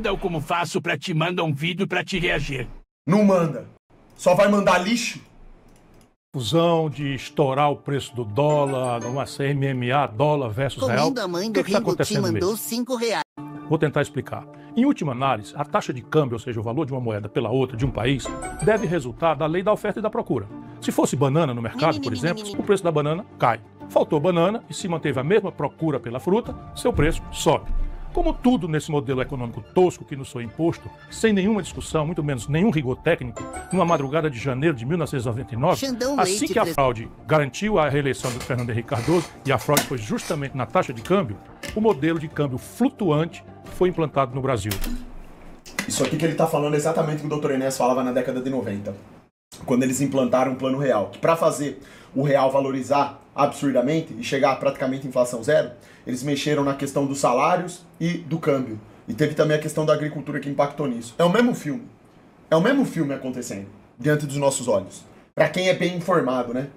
Então como faço pra te mandar um vídeo pra te reagir? Não manda. Só vai mandar lixo? Fusão de estourar o preço do dólar, numa MMA, dólar versus real. Comendo a mãe do O que está Ringo te acontecendo mandou mesmo? R$5. Vou tentar explicar. Em última análise, a taxa de câmbio, ou seja, o valor de uma moeda pela outra de um país, deve resultar da lei da oferta e da procura. Se fosse banana no mercado, por exemplo, o preço da banana cai. Faltou banana e se manteve a mesma procura pela fruta, seu preço sobe. Como tudo nesse modelo econômico tosco que nos foi imposto, sem nenhuma discussão, muito menos nenhum rigor técnico, numa madrugada de janeiro de 1999, Xandão assim Leite que a fraude garantiu a reeleição do Fernando Henrique Cardoso, e a fraude foi justamente na taxa de câmbio, o modelo de câmbio flutuante foi implantado no Brasil. Isso aqui que ele tá falando é exatamente o que o Dr. Enéas falava na década de 90, quando eles implantaram o Plano Real, que para fazer o real valorizar absurdamente e chegar a praticamente inflação zero, eles mexeram na questão dos salários e do câmbio. E teve também a questão da agricultura que impactou nisso. É o mesmo filme. É o mesmo filme acontecendo diante dos nossos olhos. Pra quem é bem informado, né?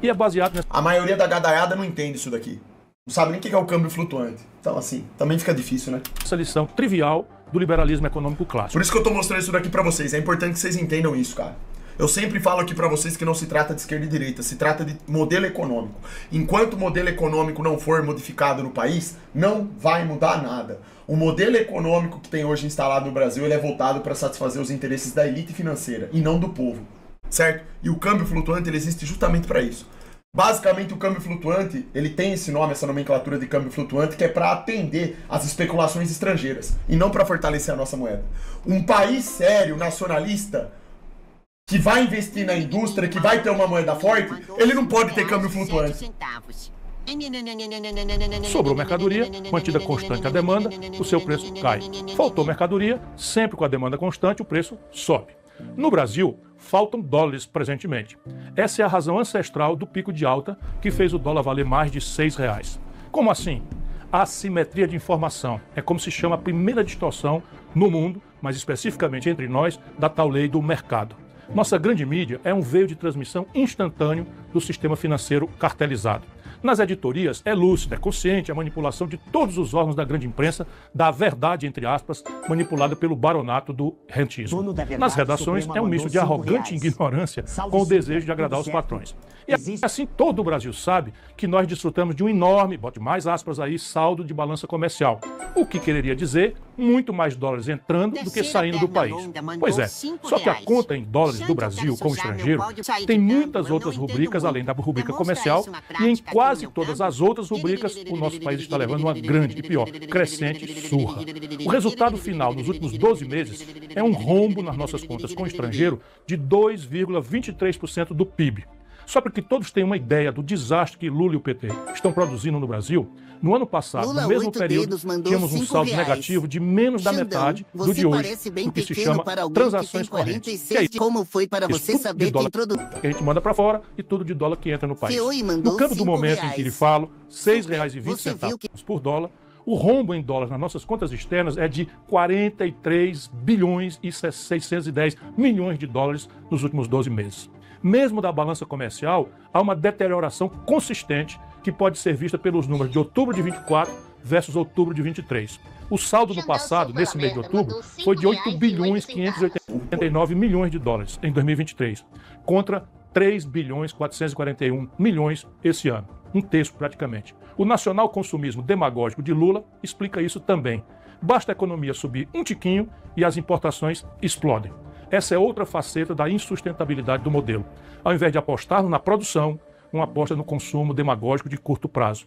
E é baseado nessa A maioria da gadaiada não entende isso daqui. Não sabe nem o que é o câmbio flutuante. Então, assim, também fica difícil, né? lição trivial do liberalismo econômico clássico. Por isso que eu tô mostrando isso daqui pra vocês. É importante que vocês entendam isso, cara. Eu sempre falo aqui pra vocês que não se trata de esquerda e direita, se trata de modelo econômico. Enquanto o modelo econômico não for modificado no país, não vai mudar nada. O modelo econômico que tem hoje instalado no Brasil, ele é voltado para satisfazer os interesses da elite financeira e não do povo, certo? E o câmbio flutuante, ele existe justamente para isso. Basicamente, o câmbio flutuante, ele tem esse nome, essa nomenclatura de câmbio flutuante, que é para atender às especulações estrangeiras e não para fortalecer a nossa moeda. Um país sério, nacionalista, que vai investir na indústria, que vai ter uma moeda forte, ele não pode ter câmbio flutuante. Sobrou mercadoria, mantida constante a demanda, o seu preço cai. Faltou mercadoria, sempre com a demanda constante, o preço sobe. No Brasil, faltam dólares presentemente. Essa é a razão ancestral do pico de alta que fez o dólar valer mais de R$6. Como assim? Assimetria de informação. É como se chama a primeira distorção no mundo, mas especificamente entre nós, da tal lei do mercado. Nossa grande mídia é um veio de transmissão instantâneo do sistema financeiro cartelizado. Nas editorias, é lúcida, é consciente a manipulação de todos os órgãos da grande imprensa da verdade, entre aspas, manipulada pelo baronato do rentismo. Nas redações, é um misto de arrogante ignorância com o desejo de agradar os patrões. E assim todo o Brasil sabe que nós desfrutamos de um enorme, bote mais aspas aí, saldo de balança comercial. O que quereria dizer muito mais dólares entrando do que saindo do país. Pois é, só que a conta em dólares do Brasil com o estrangeiro tem muitas outras rubricas além da rubrica comercial e em quase todas as outras rubricas o nosso país está levando uma grande e pior, crescente surra. O resultado final nos últimos 12 meses é um rombo nas nossas contas com o estrangeiro de 2,23% do PIB. Só para que todos tenham uma ideia do desastre que Lula e o PT estão produzindo no Brasil, no ano passado, Lula, no mesmo 8 período, dedos, mandou tínhamos um saldo R$5. negativo de menos da Xandão, metade do você de hoje, parece bem o que se pequeno chama para alguém transações que tem correntes. 46. Que é isso? Como foi para Isso você tudo de saber dólar quem produziu? que a gente manda para fora e tudo de dólar que entra no país. Feoi mandou No câmbio do momento em que lhe falo, Você R$6,20 viu que- por dólar, o rombo em dólares nas nossas contas externas é de 43 bilhões e 610 milhões de dólares nos últimos 12 meses. Mesmo da balança comercial, há uma deterioração consistente que pode ser vista pelos números de outubro de 24 versus outubro de 23. O saldo no passado, nesse mês de outubro, foi de 8 bilhões 589 milhões de dólares em 2023, contra 3 bilhões 441 milhões esse ano. Um terço praticamente. O nacional consumismo demagógico de Lula explica isso também. Basta a economia subir um tiquinho e as importações explodem. Essa é outra faceta da insustentabilidade do modelo. Ao invés de apostar na produção, uma aposta no consumo demagógico de curto prazo.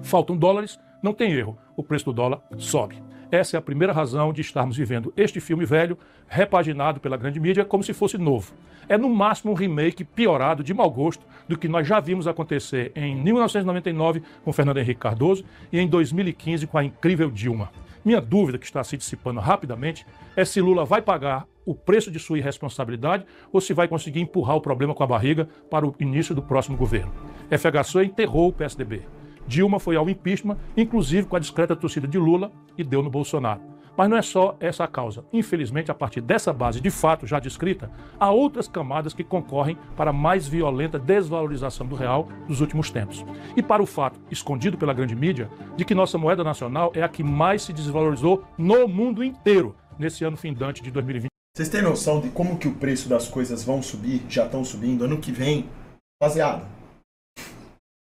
Faltam dólares, não tem erro, o preço do dólar sobe. Essa é a primeira razão de estarmos vivendo este filme velho, repaginado pela grande mídia, como se fosse novo. É no máximo um remake piorado de mau gosto do que nós já vimos acontecer em 1999 com Fernando Henrique Cardoso e em 2015 com a incrível Dilma. Minha dúvida, que está se dissipando rapidamente, é se Lula vai pagar o preço de sua irresponsabilidade ou se vai conseguir empurrar o problema com a barriga para o início do próximo governo. FHC enterrou o PSDB. Dilma foi ao impeachment, inclusive com a discreta torcida de Lula, e deu no Bolsonaro. Mas não é só essa a causa. Infelizmente, a partir dessa base, de fato já descrita, há outras camadas que concorrem para a mais violenta desvalorização do real dos últimos tempos. E para o fato, escondido pela grande mídia, de que nossa moeda nacional é a que mais se desvalorizou no mundo inteiro nesse ano findante de 2020. Vocês têm noção de como que o preço das coisas vão subir? Já estão subindo. Ano que vem, rapaziada.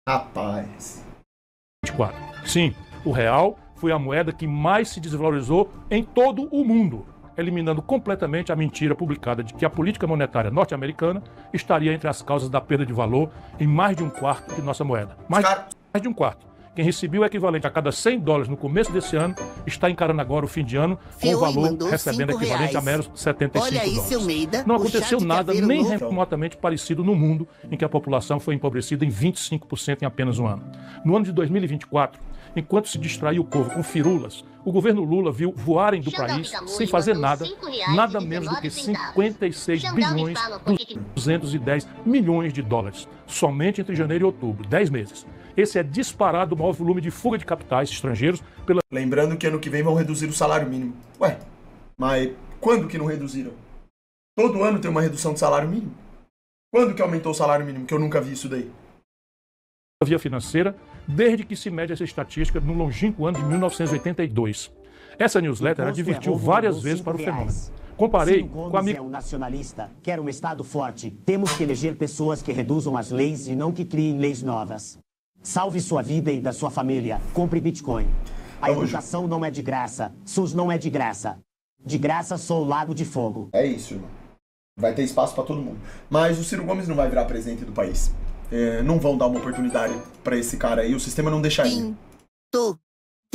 Rapaz. 24. Sim, o real foi a moeda que mais se desvalorizou em todo o mundo, eliminando completamente a mentira publicada de que a política monetária norte-americana estaria entre as causas da perda de valor em mais de um quarto de nossa moeda. Mais de um quarto. Quem recebeu o equivalente a cada $100 no começo desse ano está encarando agora o fim de ano com o valor recebendo equivalente a meros $75. Não aconteceu nada nem remotamente parecido no mundo em que a população foi empobrecida em 25% em apenas um ano. No ano de 2024, enquanto se distraiu o povo com firulas, o governo Lula viu voarem do país sem fazer nada, nada menos do que 56 bilhões e 210 milhões de dólares, somente entre janeiro e outubro, 10 meses. Esse é disparado o maior volume de fuga de capitais estrangeiros pela... Lembrando que ano que vem vão reduzir o salário mínimo. Ué, mas quando que não reduziram? Todo ano tem uma redução do salário mínimo. Quando que aumentou o salário mínimo? Que eu nunca vi isso daí. Via financeira, desde que se mede essa estatística no longínquo ano de 1982. Essa newsletter advertiu várias vezes para o fenômeno. Comparei com a é um nacionalista, quer um Estado forte. Temos que eleger pessoas que reduzam as leis e não que criem leis novas. Salve sua vida e da sua família. Compre Bitcoin. A educação não é de graça. SUS não é de graça. De graça sou o Lago de Fogo. É isso, irmão. Vai ter espaço para todo mundo. Mas o Ciro Gomes não vai virar presidente do país. Não vão dar uma oportunidade para esse cara aí. O sistema não deixa ele.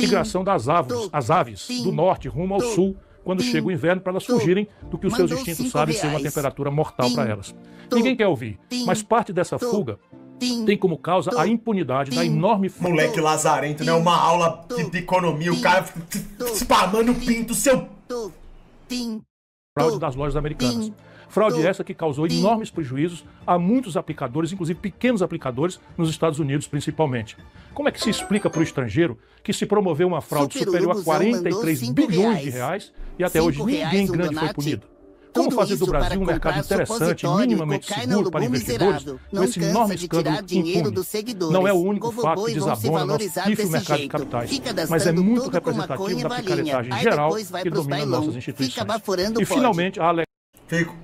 Migração das aves do norte rumo ao sul, quando chega o inverno, para elas fugirem do que os seus instintos sabem ser uma temperatura mortal para elas. Ninguém quer ouvir, mas parte dessa fuga tem como causa a impunidade da enorme... Moleque lazarento, né? Uma aula de economia, o cara spamando o pinto, seu... Fraude das lojas americanas. Fraude essa que causou enormes prejuízos a muitos aplicadores, inclusive pequenos aplicadores, nos Estados Unidos principalmente. Como é que se explica para o estrangeiro que se promoveu uma fraude superior a 43 bilhões de reais e até hoje ninguém grande foi punido? Como fazer do Brasil um mercado interessante e minimamente seguro para investidores com esse enorme escândalo impune? Não é o único fato que desabona nosso pífio mercado de capitais, mas é muito representativo da picaretagem geral que domina nossas instituições. E, finalmente, a Fico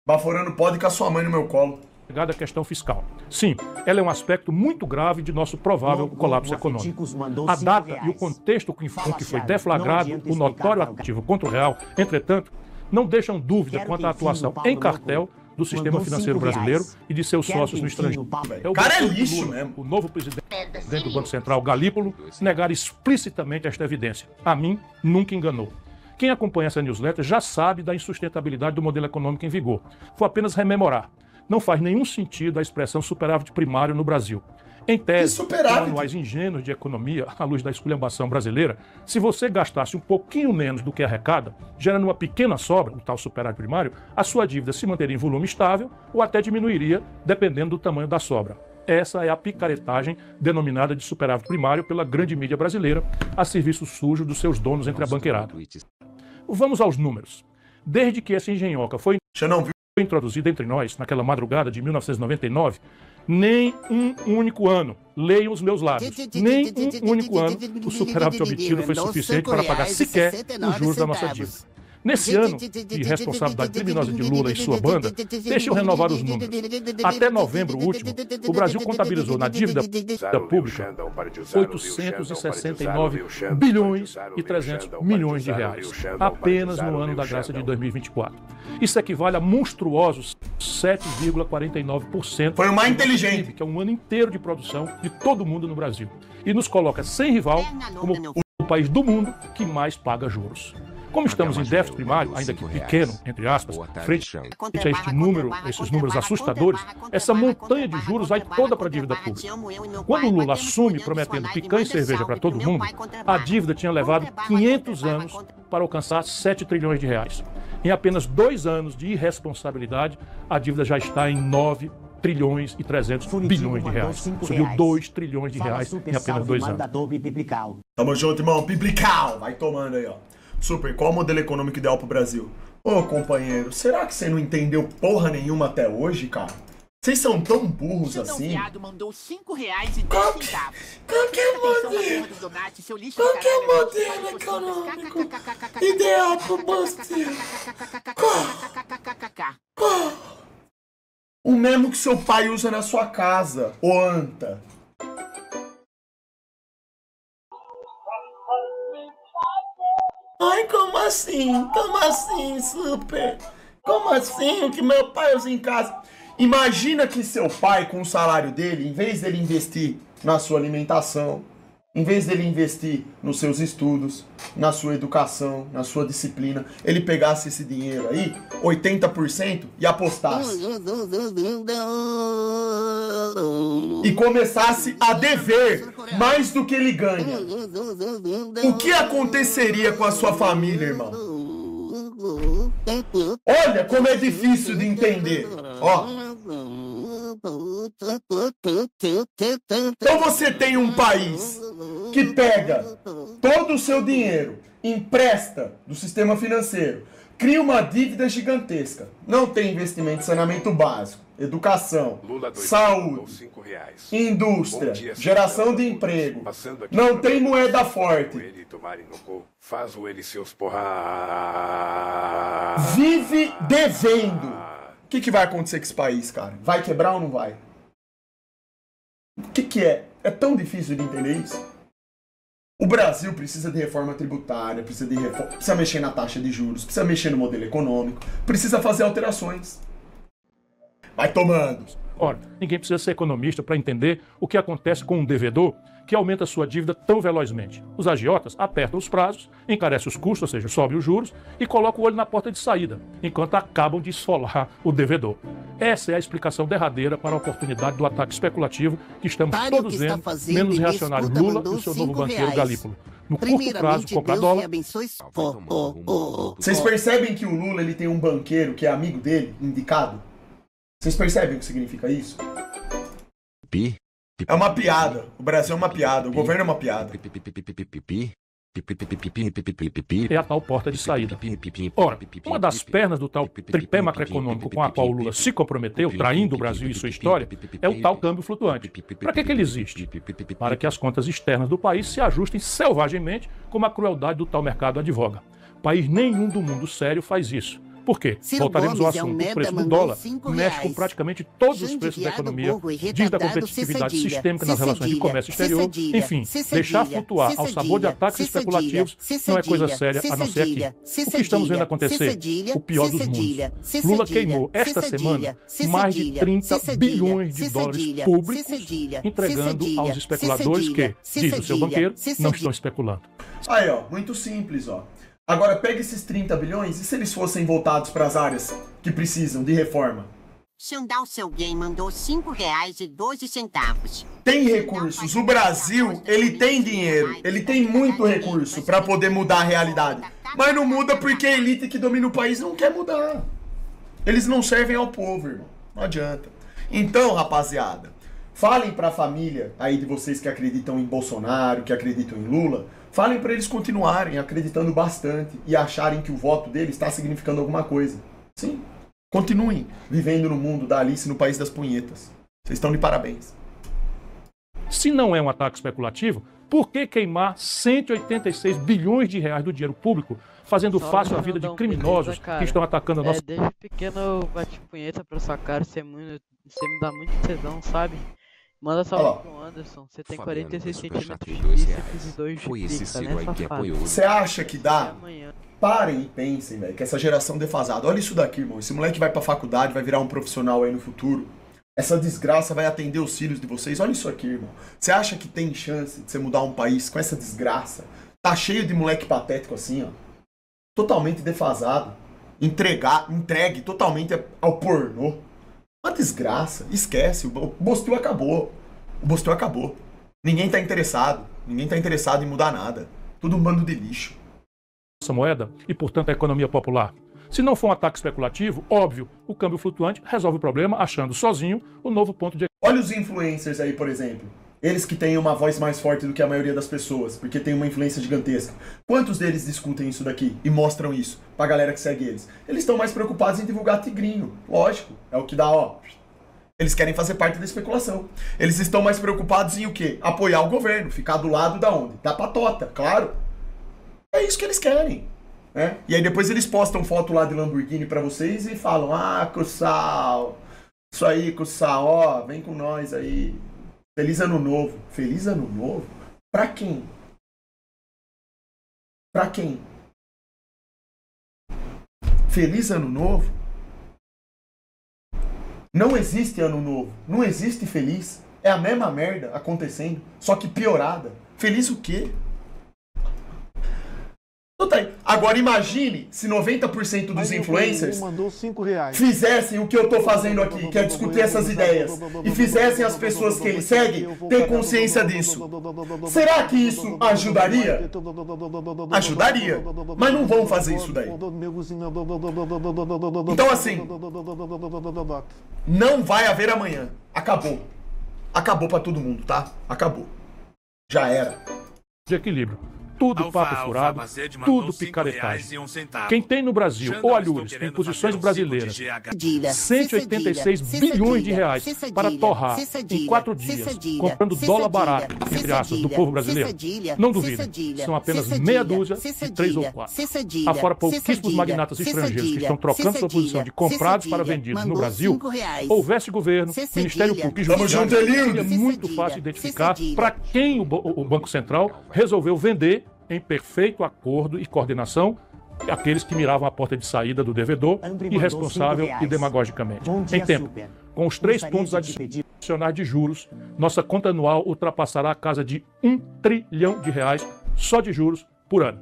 baforando pode com a sua mãe no meu colo. A questão fiscal. Sim, ela é um aspecto muito grave de nosso provável colapso econômico. A data e o contexto com que foi deflagrado o notório ativo contra o real, entretanto, não deixam dúvida quanto à atuação em cartel do sistema financeiro brasileiro e de seus sócios no estrangeiro. O cara é lixo mesmo. O novo presidente do Banco Central, Galípolo, negar explicitamente esta evidência. A mim, nunca enganou. Quem acompanha essa newsletter já sabe da insustentabilidade do modelo econômico em vigor. Vou apenas rememorar. Não faz nenhum sentido a expressão superávit primário no Brasil. Em tese, com manuais ingênuos de economia, à luz da esculhambação brasileira, se você gastasse um pouquinho menos do que arrecada, gerando uma pequena sobra, o tal superávit primário, a sua dívida se manteria em volume estável ou até diminuiria, dependendo do tamanho da sobra. Essa é a picaretagem denominada de superávit primário pela grande mídia brasileira, a serviço sujo dos seus donos entre a banqueirada. Vamos aos números. Desde que essa engenhoca foi introduzida entre nós, naquela madrugada de 1999, nem um único ano, leiam os meus lábios, nem um único ano o superávit obtido foi suficiente para pagar sequer os juros da nossa dívida. Nesse ano de responsabilidade criminosa de Lula e sua banda, deixa eu renovar os números. Até novembro último, o Brasil contabilizou na dívida pública 869 bilhões e 300 milhões de reais, apenas no ano da graça de 2024. Isso equivale a monstruosos 7,49%. Foi o mais inteligente. Que é um ano inteiro de produção de todo mundo no Brasil. E nos coloca sem rival como o país do mundo que mais paga juros. Como estamos em déficit primário, ainda que pequeno, entre aspas, frente a esses números assustadores, essa montanha de juros vai toda para a dívida pública. Quando o Lula assume prometendo picanha e cerveja para todo mundo, a dívida tinha levado 500 anos para alcançar 7 trilhões de reais. Em apenas 2 anos de irresponsabilidade, a dívida já está em 9 trilhões e 300 bilhões de reais. Subiu 2 trilhões de reais em apenas 2 anos. Tamo junto, irmão. Biblical. Vai tomando aí, ó. Super, qual o modelo econômico ideal pro Brasil? Ô, companheiro, será que você não entendeu porra nenhuma até hoje, cara? Vocês são tão burros assim? Mandou R$5,10. Qualquer modelo econômico ideal pro Bastia. Qual? O mesmo que seu pai usa na sua casa, ô anta. Ai, como assim? Como assim, Super? Como assim o que meu pai usa em casa? Imagina que seu pai, com o salário dele, em vez dele investir na sua alimentação, em vez dele investir nos seus estudos, na sua educação, na sua disciplina, ele pegasse esse dinheiro aí, 80%, e apostasse. E começasse a dever mais do que ele ganha. O que aconteceria com a sua família, irmão? Olha como é difícil de entender. Ó. Então você tem um país que pega todo o seu dinheiro, empresta do sistema financeiro, cria uma dívida gigantesca, não tem investimento em saneamento básico, educação, saúde, indústria, geração de emprego, não tem moeda forte, vive devendo. O que vai acontecer com esse país, cara? Vai quebrar ou não vai? O que é? É tão difícil de entender isso? O Brasil precisa de reforma tributária, precisa mexer na taxa de juros, precisa mexer no modelo econômico, precisa fazer alterações. Vai tomando. Ora, ninguém precisa ser economista para entender o que acontece com um devedor que aumenta sua dívida tão velozmente. Os agiotas apertam os prazos, encarecem os custos, ou seja, sobem os juros, e colocam o olho na porta de saída, enquanto acabam de esfolar o devedor. Essa é a explicação derradeira para a oportunidade do ataque especulativo que estamos todos vendo, menos reacionário Lula e o seu novo banqueiro Galípolo. No curto prazo, comprar dólar. Vocês percebem que o Lula ele tem um banqueiro que é amigo dele, indicado? Vocês percebem o que significa isso? É uma piada. O Brasil é uma piada. O governo é uma piada. É a tal porta de saída. Ora, uma das pernas do tal tripé macroeconômico com a qual o Lula se comprometeu, traindo o Brasil e sua história, é o tal câmbio flutuante. Para que ele existe? Para que as contas externas do país se ajustem selvagemente como a crueldade do tal mercado advoga. País nenhum do mundo sério faz isso. Por quê? Voltaremos ao assunto. O preço do dólar mexe com praticamente todos os preços da economia, diz da competitividade sistêmica nas relações de comércio exterior. Enfim, deixar flutuar ao sabor de ataques especulativos não é coisa séria, a não ser aqui. O que estamos vendo acontecer? O pior dos mundos. Lula queimou esta semana mais de 30 bilhões de dólares públicos, entregando aos especuladores que, diz o seu banqueiro, não estão especulando. Aí, ó, muito simples, ó. Agora, pega esses 30 bilhões e se eles fossem voltados para as áreas que precisam de reforma? Xandão Seu Game mandou R$5,12. Tem recursos. O Brasil, ele tem dinheiro. Ele tem muito recurso para poder mudar a realidade. Mas não muda porque a elite que domina o país não quer mudar. Eles não servem ao povo, irmão. Não adianta. Então, rapaziada, falem para a família aí de vocês que acreditam em Bolsonaro, que acreditam em Lula. Falem para eles continuarem acreditando bastante e acharem que o voto deles está significando alguma coisa. Sim. Continuem vivendo no mundo da Alice no País das Punhetas. Vocês estão de parabéns. Se não é um ataque especulativo, por que queimar 186 bilhões de reais do dinheiro público, fazendo fácil a vida de criminosos que estão atacando a nossa... Desde pequeno eu bati punheta pra sua cara, você me dá muito tesão, sabe? Manda salve pro Anderson, você tem 46 centímetros de bíceps e 2 de pica, né, safado? Você acha que dá? Parem e pensem, velho, que essa geração defasada. Olha isso daqui, irmão. Esse moleque vai pra faculdade, vai virar um profissional aí no futuro. Essa desgraça vai atender os filhos de vocês. Olha isso aqui, irmão. Você acha que tem chance de você mudar um país com essa desgraça? Tá cheio de moleque patético assim, ó. Totalmente defasado. Entregue totalmente ao pornô. Uma desgraça. Esquece. O Bostil acabou. O Bostil acabou. Ninguém tá interessado. Ninguém tá interessado em mudar nada. Tudo um bando de lixo. Nossa moeda e, portanto, a economia popular. Se não for um ataque especulativo, óbvio, o câmbio flutuante resolve o problema achando sozinho o novo ponto de... Olha os influencers aí, por exemplo. Eles que têm uma voz mais forte do que a maioria das pessoas, porque tem uma influência gigantesca. Quantos deles discutem isso daqui e mostram isso pra galera que segue eles? Eles estão mais preocupados em divulgar tigrinho. Lógico, é o que dá, ó. Eles querem fazer parte da especulação. Eles estão mais preocupados em o quê? Apoiar o governo, ficar do lado da onde? Da patota, claro. É isso que eles querem. Né? E aí depois eles postam foto lá de Lamborghini pra vocês e falam: ah, Cussal, isso aí, Cussal, ó, vem com nós aí. Feliz Ano Novo. Feliz Ano Novo? Pra quem? Pra quem? Feliz Ano Novo? Não existe Ano Novo. Não existe feliz. É a mesma merda acontecendo, só que piorada. Feliz o quê? Então tá aí. Agora imagine se 90% dos influencers fizessem o que eu tô fazendo aqui, que é discutir essas ideias, e fizessem as pessoas que eles seguem ter consciência disso. Será que isso ajudaria? Ajudaria. Mas não vão fazer isso daí. Então assim, não vai haver amanhã. Acabou. Acabou pra todo mundo, tá? Acabou. Já era. De equilíbrio. Tudo papo furado, tudo picaretagem. Quem tem no Brasil, ou Alhures, em posições brasileiras, 186 bilhões de reais para torrar em 4 dias, comprando dólar barato, entre aspas, do povo brasileiro, não duvida, são apenas meia dúzia de 3 ou 4. Afora pouquíssimos magnatas estrangeiros que estão trocando sua posição de comprados para vendidos no Brasil, houvesse governo, Ministério Público e Judiciário, seria muito fácil identificar para quem o Banco Central resolveu vender em perfeito acordo e coordenação aqueles que miravam a porta de saída do devedor, irresponsável e demagogicamente. Em tempo, com os 3 pontos adicionais de juros, nossa conta anual ultrapassará a casa de R$1 trilhão só de juros por ano.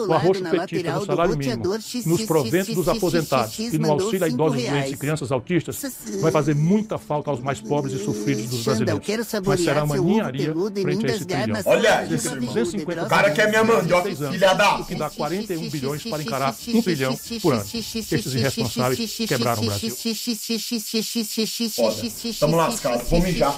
O arroxo petista no salário mínimo, nos proventos dos aposentados e no auxílio a idosos doentes e crianças autistas vai fazer muita falta aos mais pobres e sofridos dos brasileiros. Mas será uma ninharia frente a esse trilhão. Olha isso, irmão. O cara quer minha mandioca, filha da... O que dá 41 bilhões para encarar 1 trilhão por ano. Esses irresponsáveis quebraram o Brasil. Foda. Tamo lascado. Vou mijar.